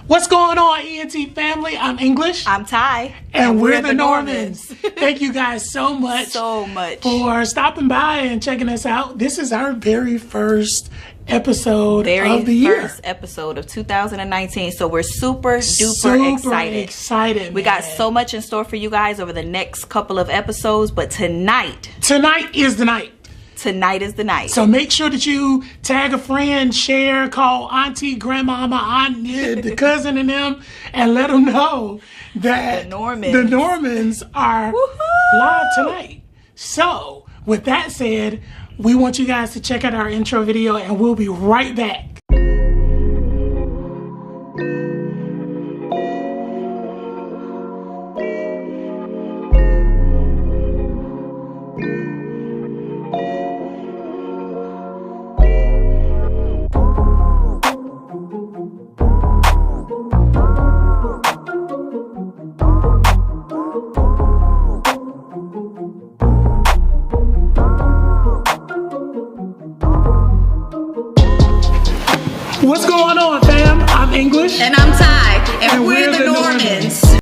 What's going on, ENT family? I'm English. I'm Ty. And we're the Normans. Thank you guys so much for stopping by and checking us out. This is our very first episode of the year. First episode of 2019. So we're super duper excited. We got so much in store for you guys over the next couple of episodes. But tonight is the night. Tonight is the night. So make sure that you tag a friend, share, call auntie, grandmama, aunt, the cousin and them, and let them know that the Normans are live tonight. So with that said, we want you guys to check out our intro video and we'll be right back. What's going on, fam? I'm English. And I'm Ty. And we're the Normans.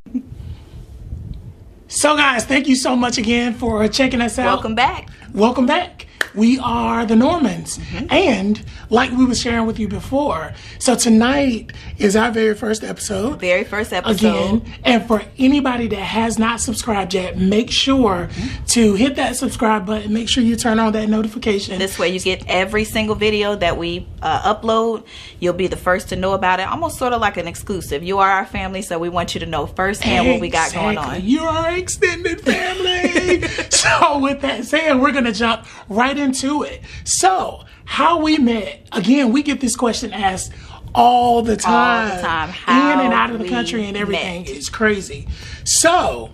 So, guys, thank you so much again for checking us out. Welcome back. Welcome back. We are the Normans. And like we were sharing with you before, so tonight is our very first episode. Very first episode. Again, and for anybody that has not subscribed yet, make sure to hit that subscribe button. Make sure you turn on that notification. This way you get every single video that we upload. You'll be the first to know about it. Almost sort of like an exclusive. You are our family, so we want you to know firsthand what we got going on. You're our extended family. So with that said, we're going to jump right into it. So how we met, again, we get this question asked all the time. All the time. In and out of the country and everything. It's crazy. So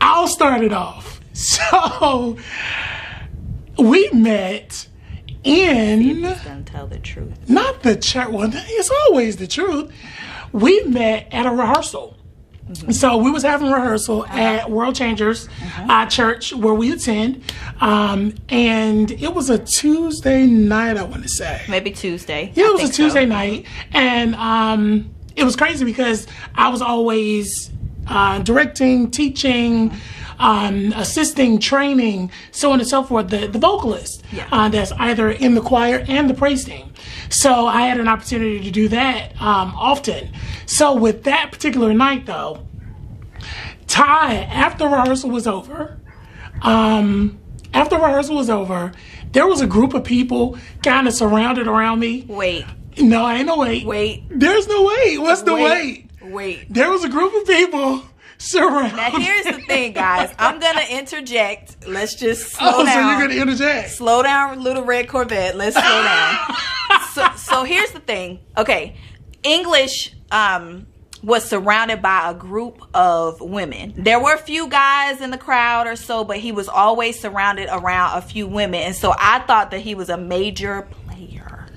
I'll start it off. So we met in... He's gonna tell the truth. Not the church. Well, it's always the truth. We met at a rehearsal. So we was having rehearsal at World Changers church where we attend, and it was a Tuesday night, I want to say. Maybe Tuesday. Yeah, it was a Tuesday night, and it was crazy because I was always directing, teaching, assisting, training, so on and so forth, the vocalist that's either in the choir and the praise team. So I had an opportunity to do that often. So with that particular night though, Ty, after rehearsal was over, there was a group of people kind of surrounded around me. Wait. No, ain't no wait. Wait. There's no wait. What's the wait? Wait. There was a group of people surrounded. Now here's the thing, guys. I'm gonna interject. Let's just slow down. So you're gonna interject? Slow down, little red Corvette. Let's slow down. So here's the thing. Okay, English was surrounded by a group of women. There were a few guys in the crowd or so, but he was always surrounded around a few women, and so I thought that he was a major player.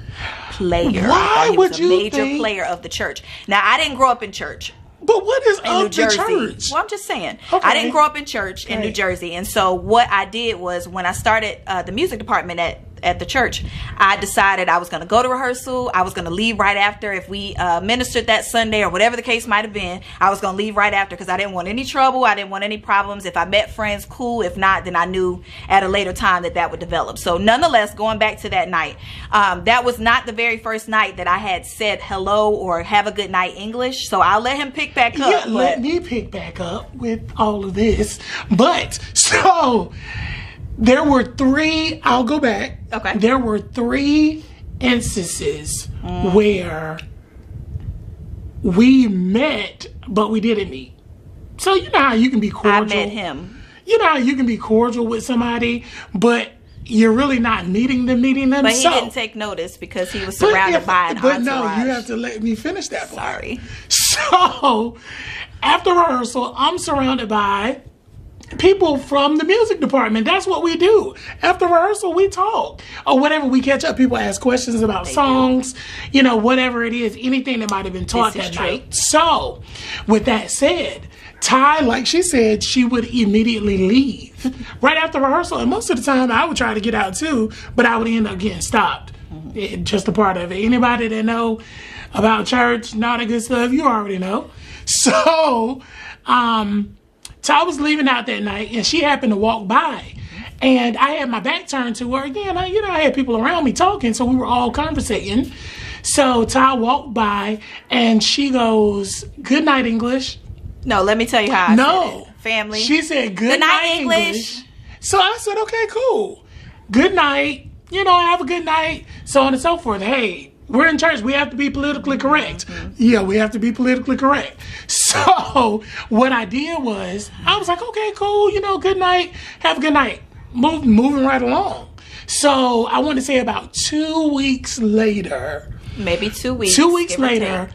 Why would you think? Major player of the church. Now I didn't grow up in church. But what is in of New Jersey? The church? Well, I'm just saying. Okay. I didn't grow up in church in New Jersey. And so what I did was when I started the music department at the church, I decided I was going to go to rehearsal. I was going to leave right after. If we ministered that Sunday or whatever the case might have been, I was going to leave right after because I didn't want any trouble. I didn't want any problems. If I met friends, cool. If not, then I knew at a later time that would develop. So nonetheless, going back to that night, that was not the very first night that I had said hello or have a good night English. So I'll let him pick back up. Yeah, let me pick back up with all of this. But so there were three, I'll go back. Okay. There were three instances where we met, but we didn't meet. So you know how you can be cordial. I met him. You know how you can be cordial with somebody, but you're really not meeting them. But he didn't take notice because he was surrounded by an entourage. But no, you have to let me finish that part. Sorry. So after rehearsal, I'm surrounded by people from the music department. That's what we do. After rehearsal, we talk or whatever. We catch up. People ask questions about songs, you know, whatever it is, anything that might have been taught that night. So with that said, Ty, like she said, she would immediately leave right after rehearsal. And most of the time I would try to get out too, but I would end up getting stopped. Just a part of it. Anybody that know about church and all that good stuff. You already know. So, Ty was leaving out that night, and she happened to walk by. And I had my back turned to her again. I had people around me talking, so we were all conversating. So Ty walked by, and she goes, "Good night, English." No, let me tell you how I said it. Family. She said, "Good night, English." So I said, "Okay, cool. Good night. Have a good night." So on and so forth. Hey, we're in church. We have to be politically correct. Yeah, we have to be politically correct. So what I did was, I was like, "Okay, cool. Good night. Have a good night." Moving right along. So I want to say about 2 weeks later. Maybe 2 weeks. 2 weeks later,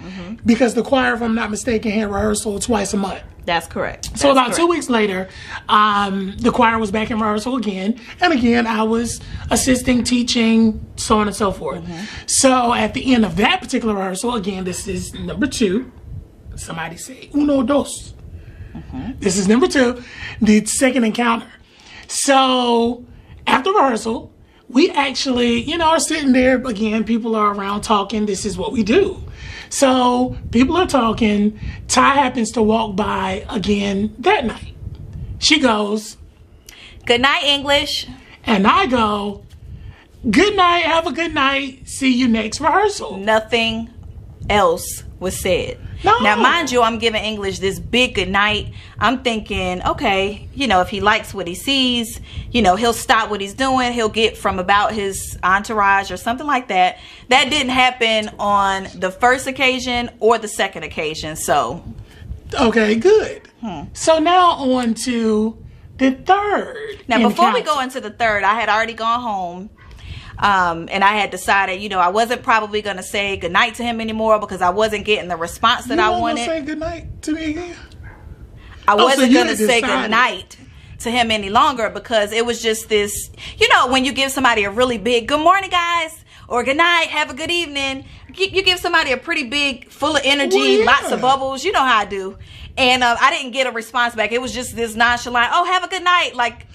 because the choir, if I'm not mistaken, had rehearsal twice a month. That's correct. So about 2 weeks later, the choir was back in rehearsal again. And again, I was assisting, teaching, so on and so forth. So at the end of that particular rehearsal, again, this is number 2. Somebody say, uno, dos. This is number 2, the second encounter. So after rehearsal, we actually, are sitting there. Again, people are around talking. This is what we do. So people are talking. Ty happens to walk by again that night. She goes, "Good night, English." And I go, "Good night. Have a good night. See you next rehearsal." Nothing else was said. No. Now, mind you, I'm giving English this big good night. I'm thinking, okay, if he likes what he sees, he'll stop what he's doing. He'll get from about his entourage or something like that. That didn't happen on the first occasion or the second occasion. So, okay, good. So now on to the third. Now, before we go into the third, I had already gone home. And I had decided, I wasn't probably going to say goodnight to him anymore because I wasn't getting the response that I wanted. You weren't going to say goodnight to me again? I wasn't going to say goodnight to him any longer because it was just this, when you give somebody a really big good morning, guys, or good night, have a good evening, you give somebody a pretty big, full of energy, lots of bubbles. You know how I do. And I didn't get a response back. It was just this nonchalant, "Oh, have a good night." Like,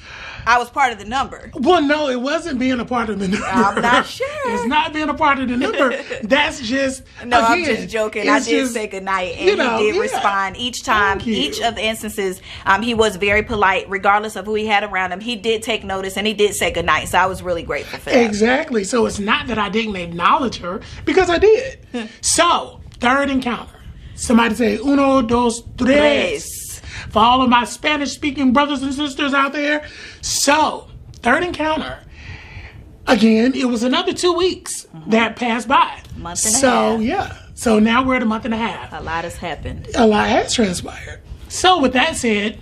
I was part of the number. Well, no, it wasn't being a part of the number. I'm not sure. It's not being a part of the number. That's just, no, again, I'm just joking. I did say goodnight, and he did respond each time. Each of the instances, he was very polite, regardless of who he had around him. He did take notice, and he did say goodnight, so I was really grateful for that. Exactly. So it's not that I didn't acknowledge her, because I did. So, third encounter. Somebody say, uno, dos, tres. For all of my Spanish-speaking brothers and sisters out there. So, third encounter. Again, it was another 2 weeks that passed by. Month and a half. Yeah. So now we're at a month and a half. A lot has happened. A lot has transpired. So with that said,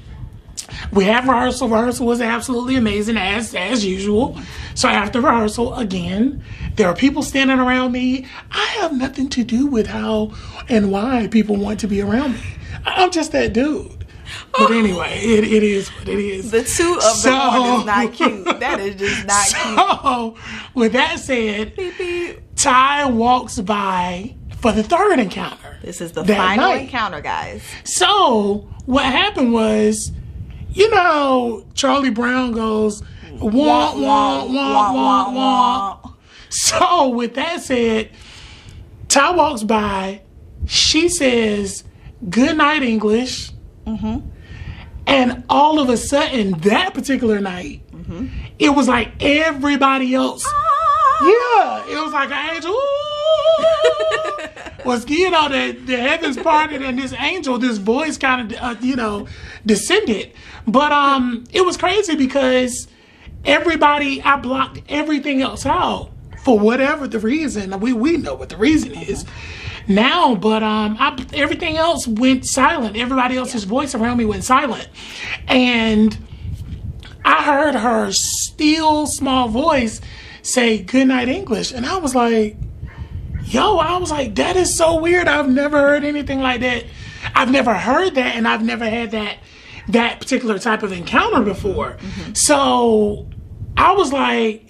we have rehearsal. Rehearsal was absolutely amazing as usual. So after rehearsal, again, there are people standing around me. I have nothing to do with how and why people want to be around me. I'm just that dude. But anyway, it is what it is. The two of the one is not cute. That is just not cute. So, with that said, beep, beep. Ty walks by for the third encounter. This is the final encounter, guys. So, what happened was, Charlie Brown goes, wah, wah, wah, wah, wah. So, with that said, Ty walks by. She says, "Good night, English." And all of a sudden, that particular night, it was like everybody else. Yeah, it was like an angel. Was the heavens parted, and this angel, this voice kind of descended. But it was crazy because I blocked everything else out for whatever the reason. We know what the reason is now, but everything else went silent. Everybody else's voice around me went silent, and I heard her still small voice say "Good night, English," and I was like, that is so weird. I've never heard anything like that. I've never heard that, and I've never had that particular type of encounter before. So I was like,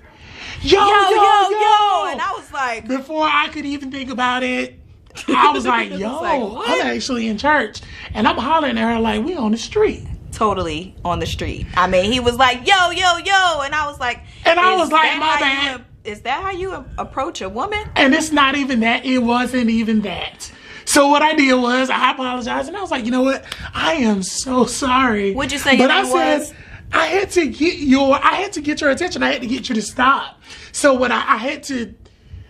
yo, and I was like, before I could even think about it, I was like, I'm actually in church. And I'm hollering at her like, we on the street. Totally on the street. I mean, he was like, yo, and I was like, my bad. is that how you approach a woman? And it's not even that. It wasn't even that. So what I did was I apologized and I was like, you know what? I am so sorry. What'd you say your name was? I had to get your attention. I had to get you to stop. So what I had to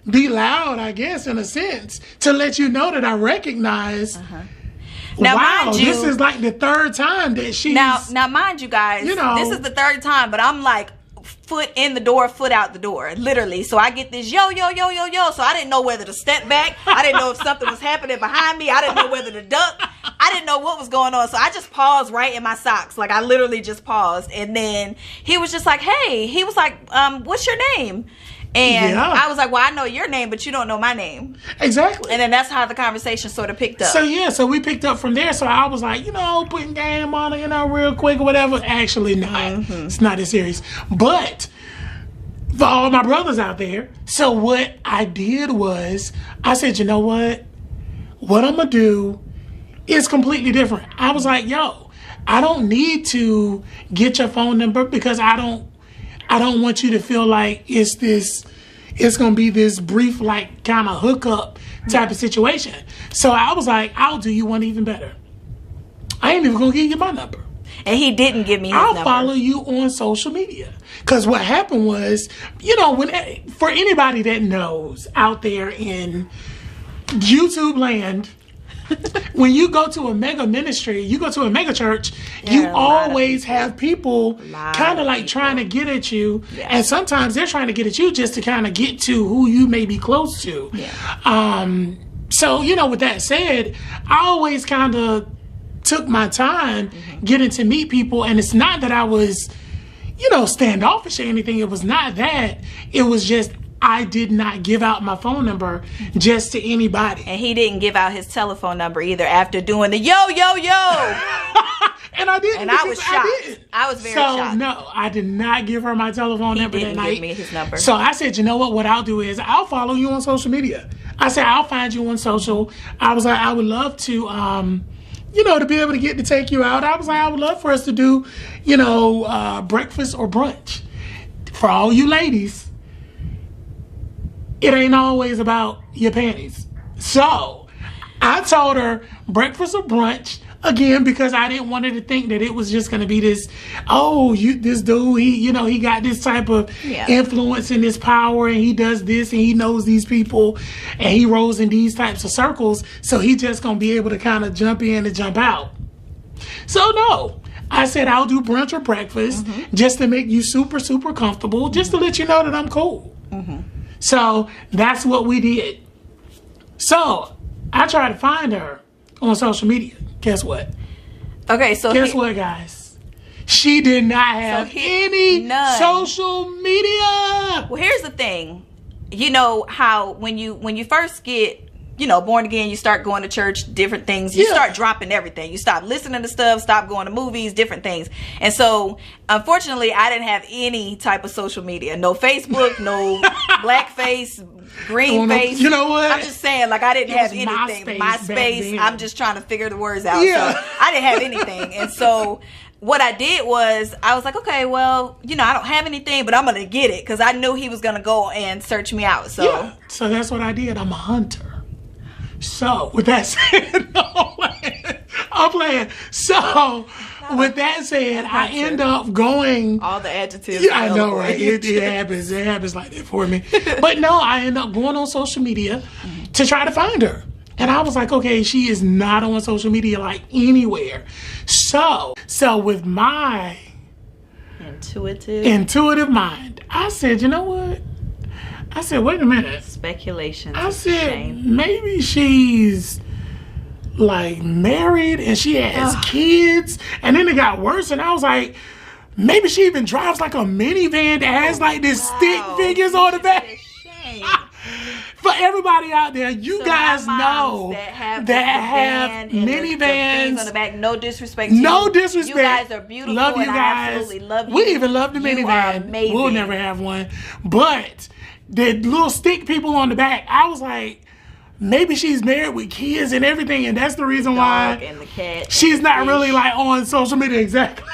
be loud, I guess, in a sense, to let you know that I recognize. Now, wow, mind you, this is like the third time that she's... Now, mind you guys, this is the third time, but I'm like foot in the door, foot out the door, literally. So I get this yo. So I didn't know whether to step back. I didn't know if something was happening behind me. I didn't know whether to duck. I didn't know what was going on. So I just paused right in my socks. Like, I literally just paused. And then he was just like, hey, he was like, what's your name? And I was like, well, I know your name, but you don't know my name. Exactly. And then that's how the conversation sort of picked up. So we picked up from there. So I was like, putting game on it, real quick or whatever. Actually, not. It's not as serious. But for all my brothers out there, so what I did was, I said, you know what? What I'm going to do is completely different. I was like, yo, I don't need to get your phone number because I don't want you to feel like it's going to be this brief, like, kind of hookup type of situation. So I was like, I'll do you one even better. I ain't even going to give you my number. And he didn't give me his number. I'll follow you on social media. Because what happened was, for anybody that knows out there in YouTube land, when you go to a mega ministry, you go to a mega church, you always have people kind of like trying to get at you. Yeah. And sometimes they're trying to get at you just to kind of get to who you may be close to. Yeah. So, with that said, I always kind of took my time getting to meet people. And it's not that I was, standoffish or anything. It was not that. It was just, I did not give out my phone number just to anybody. And he didn't give out his telephone number either after doing the yo. And I didn't. And I was shocked. I was very shocked. So, no, I did not give her my telephone number that night. He didn't give me his number. So I said, you know what I'll do is I'll follow you on social media. I said, I'll find you on social. I was like, I would love to, to be able to take you out. I was like, I would love for us to do, breakfast or brunch. For all you ladies, it ain't always about your panties. So I told her breakfast or brunch, again, because I didn't want her to think that it was just going to be this, this dude, he got this type of influence and this power, and he does this and he knows these people and he rolls in these types of circles. So he just going to be able to kind of jump in and jump out. So no, I said, I'll do brunch or breakfast just to make you super, super comfortable, just to let you know that I'm cool. So that's what we did. So I tried to find her on social media. Guess what? Okay, so guess what, guys? She did not have any social media. Well, here's the thing. You know how when you first get born again, you start going to church, different things. You start dropping everything. You stop listening to stuff, stop going to movies, different things. And so, unfortunately, I didn't have any type of social media. No Facebook, no blackface, green face. You know what? I'm just saying, like, I didn't have anything. MySpace. I'm just trying to figure the words out. Yeah. So I didn't have anything. And so what I did was, I was like, okay, well, I don't have anything, but I'm going to get it. Because I knew he was going to go and search me out. So that's what I did. I'm a hunter. So, with that said, no, I'm playing. So, with that said, I end up going. All the adjectives. Yeah, I know, right? It happens. It happens like that for me. But no, I end up going on social media to try to find her. And I was like, okay, she is not on social media, like, anywhere. So with my intuitive mind, I said, you know what? I said, wait a minute. Speculation. I said, maybe she's like married and she has kids. And then it got worse. And I was like, maybe she even drives like a minivan that has like this stick figures on the back. For everybody out there, you guys know that have minivans on the back. No disrespect. No disrespect. You guys are beautiful. Love you and guys. I absolutely love you. We even love the minivan. Amazing. We'll never have one. But the little stick people on the back, I was like, maybe she's married with kids and everything, and that's the reason why and the cat she's not really like on social media. Exactly.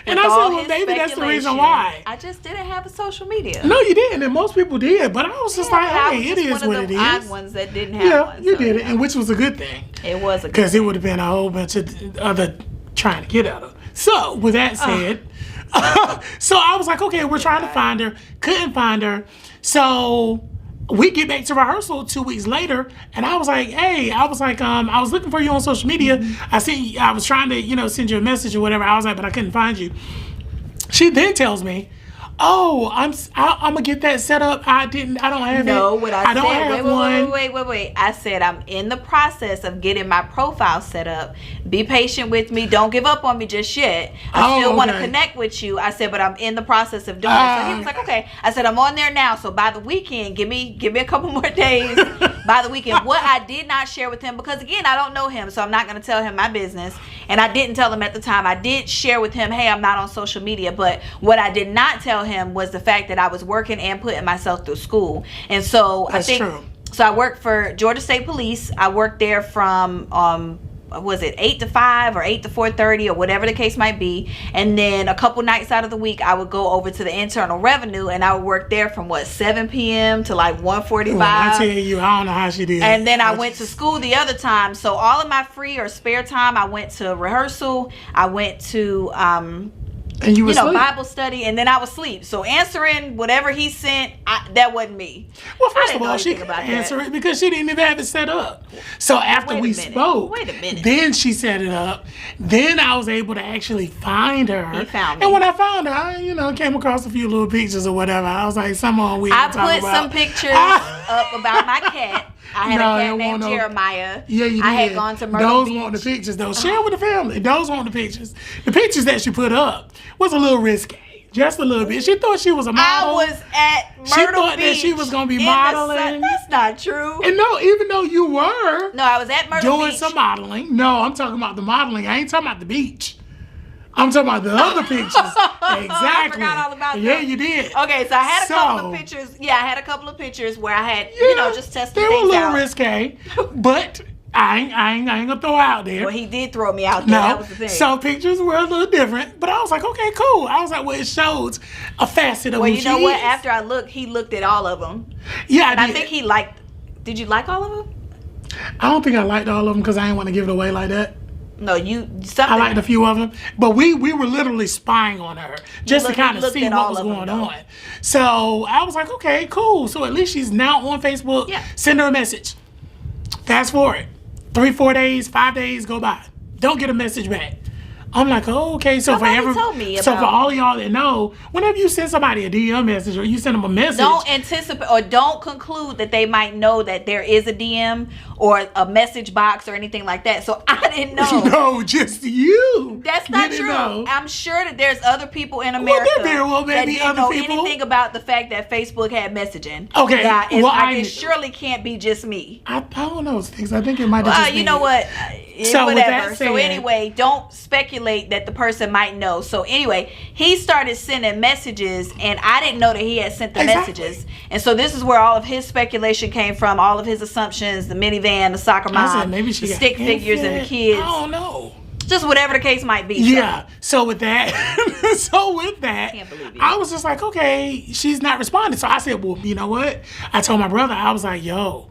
And I said, well, maybe that's the reason why. I just didn't have a social media. No, you didn't, and most people did. But I was just like, hey, it is what it is. Odd ones that didn't have one. You did it, and which was a good thing. It was a good because it would have been a whole bunch of other trying to get at her. So with that said, so I was like, okay, we're trying to find her. Couldn't find her. So we get back to rehearsal 2 weeks later, and I was like, hey, I was looking for you on social media. I was trying to, send you a message or whatever. I was like, but I couldn't find you. She then tells me, oh, I'm gonna get that set up. I don't have it. No, what I don't said. have one. Wait. I said I'm in the process of getting my profile set up. Be patient with me. Don't give up on me just yet. I still want to connect with you. I said, but I'm in the process of doing it. So he was like, okay. I said, I'm on there now. So by the weekend, give me a couple more days. By the weekend, what I did not share with him, because again, I don't know him, so I'm not going to tell him my business. And I didn't tell him at the time. I did share with him, hey, I'm not on social media. But what I did not tell him was the fact that I was working and putting myself through school. And so That's true. So I worked for Georgia State Police. I worked there from was it 8 to 5 or 8 to 4:30 or whatever the case might be. And then a couple nights out of the week, I would go over to the Internal Revenue, and I would work there from 7 p.m. to like 1:45. Well, I tell you, I don't know how she did. And then I went to school the other time. So all of my free or spare time, I went to rehearsal. I went to and you Bible study, and then I was asleep. So answering whatever he sent, that wasn't me. Well, first of all, she couldn't answer it because she didn't even have it set up. So after we spoke, then she set it up. Then I was able to actually find her. He found me. And when I found her, I came across a few little pictures or whatever. I was like, someone we I put some pictures up about my cat. I had a cat named Jeremiah. Yeah, you did. I had gone to Myrtle Beach. Those weren't the pictures, though. Share with the family. Those weren't the pictures. The pictures that she put up was a little risque. Just a little bit. She thought she was a model. I was at Myrtle Beach. She thought that she was going to be modeling. That's not true. And no, even though you were. No, I was at Myrtle Beach. Doing some modeling. No, I'm talking about the modeling. I ain't talking about the beach. I'm talking about the other pictures. Exactly. I forgot all about that. Yeah, you did. Okay, so I had a couple of pictures. Yeah, I had a couple of pictures where I had, just testing things out. They were a little risque, but I ain't gonna throw out there. Well, he did throw me out there. No, that was the thing. So pictures were a little different, but I was like, okay, cool. I was like, well, it shows a facet of who she is. Well, you know what? After I looked, he looked at all of them. Yeah, and I think he liked. Did you like all of them? I don't think I liked all of them because I didn't want to give it away like that. No, I liked a few of them, but we were literally spying on her just to kind of see what was going on. So I was like, okay, cool. So at least she's now on Facebook. Yeah. Send her a message. Fast forward, 3-4 days, 5 days go by. Don't get a message back. I'm like, oh, okay. So for all y'all that know, whenever you send somebody a DM message or you send them a message, don't anticipate or don't conclude that they might know that there is a DM or a message box or anything like that. So I didn't know. No, just you. That's not true. Know. I'm sure that there's other people in America that didn't know anything about the fact that Facebook had messaging. Okay, it surely can't be just me. I don't know things. I think it might have just been you know what? So whatever. So anyway, don't speculate that the person might know. So anyway, he started sending messages, and I didn't know that he had sent the messages. And so this is where all of his speculation came from, all of his assumptions, the minivan, the soccer mom, the stick figures, and the kids. I don't know. Just whatever the case might be. Yeah. So with that, I was just like, okay, she's not responding. So I said, well, you know what? I told my brother, I was like, yo,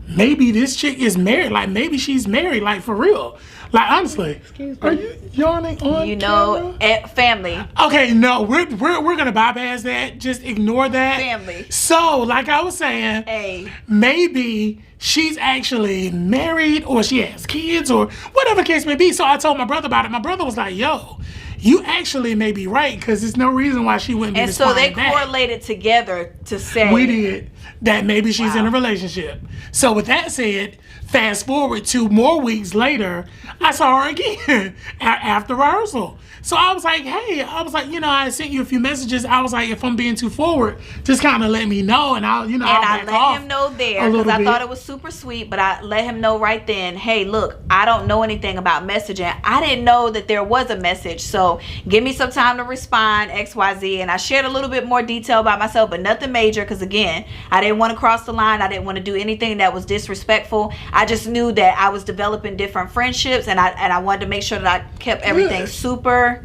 maybe this chick is married. Like, maybe she's married, like, for real. Like, honestly. Are you yawning on camera? Family. Okay, no, we're gonna bypass that. Just ignore that. Family. So, like I was saying, maybe she's actually married or she has kids or whatever case may be. So I told my brother about it. My brother was like, yo, you actually may be right because there's no reason why she wouldn't be responding back. And so they correlated together to say. We did. That maybe she's in a relationship. So with that said, fast forward 2 more weeks later, I saw her again after rehearsal. So I was like, hey, I sent you a few messages. I was like, if I'm being too forward, just kind of let me know. And I let him know there because I thought it was super sweet, but I let him know right then, hey, look, I don't know anything about messaging. I didn't know that there was a message. So give me some time to respond, XYZ. And I shared a little bit more detail about myself, but nothing major because, again, I didn't want to cross the line. I didn't want to do anything that was disrespectful. I just knew that I was developing different friendships, and I wanted to make sure that I kept everything super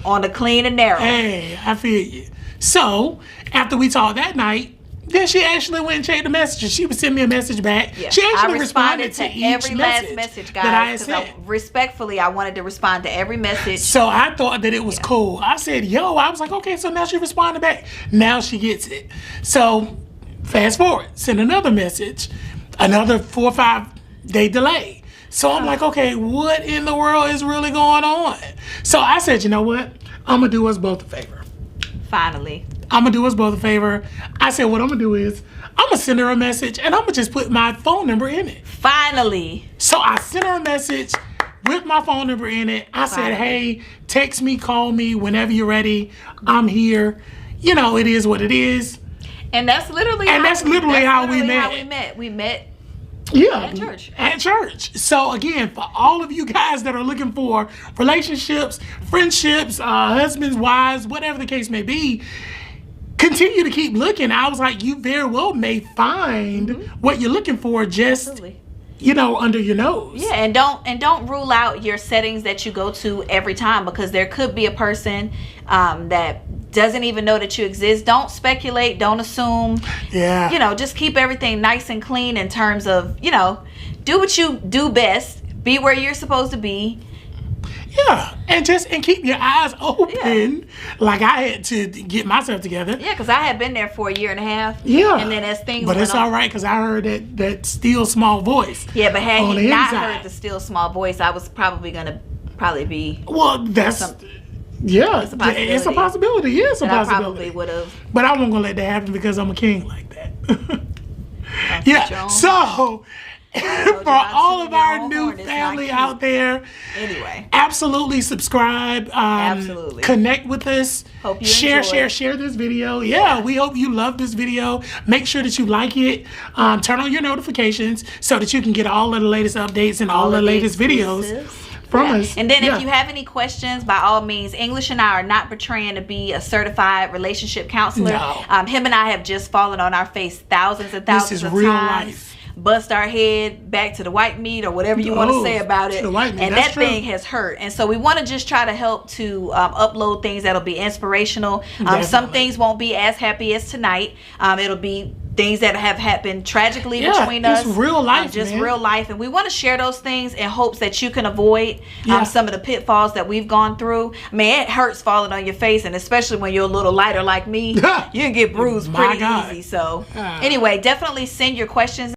on the clean and narrow. Hey, I feel you. So, after we talked that night, then she actually went and checked the messages. She would send me a message back. Yeah. She actually I responded to each every last message, guys. that I had sent. Respectfully, I wanted to respond to every message. So I thought that it was cool. I said, yo, I was like, okay, so now she responded back. Now she gets it. So fast forward, send another message, another 4 or 5 day delay. So I'm like, okay, what in the world is really going on? So I said, you know what? I'm going to do us both a favor. Finally. I'm going to do us both a favor. I said, what I'm going to do is I'm going to send her a message and I'm going to just put my phone number in it. Finally. So I sent her a message with my phone number in it. I said, hey, text me, call me whenever you're ready. I'm here. It is what it is. And that's literally how we met. We met at church. At church. So again, for all of you guys that are looking for relationships, friendships, husbands, wives, whatever the case may be, continue to keep looking. I was like, you very well may find what you're looking for just Absolutely. Under your nose. Yeah, and don't rule out your settings that you go to every time, because there could be a person that doesn't even know that you exist. Don't speculate, don't assume. Yeah. Just keep everything nice and clean in terms of, do what you do best, be where you're supposed to be. Yeah, and keep your eyes open, like I had to get myself together. Yeah, because I had been there for 1.5 years. Yeah, and then as things but went it's on, all right because I heard that still small voice. Yeah, but had he not inside. heard the still small voice, I was probably gonna be. Well, it's a possibility. It's a possibility. Yeah, it's a possibility. I probably would have. But I wasn't gonna let that happen because I'm a king like that. Yeah. So. For all of our new family out there, anyway, absolutely subscribe. Absolutely connect with us. Hope you share this video. Yeah, we hope you love this video. Make sure that you like it. Turn on your notifications so that you can get all of the latest updates and all the latest videos from us. And then if you have any questions, by all means, English and I are not portraying to be a certified relationship counselor. No. Him and I have just fallen on our face thousands and thousands of real times. Life. Bust our head back to the white meat or whatever you want to say about it, and that thing has hurt. And so we want to just try to help to upload things that'll be inspirational. Some things won't be as happy as tonight. It'll be things that have happened tragically between us. Just real life, real life, and we want to share those things in hopes that you can avoid some of the pitfalls that we've gone through. I mean, it hurts falling on your face, and especially when you're a little lighter like me, you can get bruised pretty easy. So anyway, definitely send your questions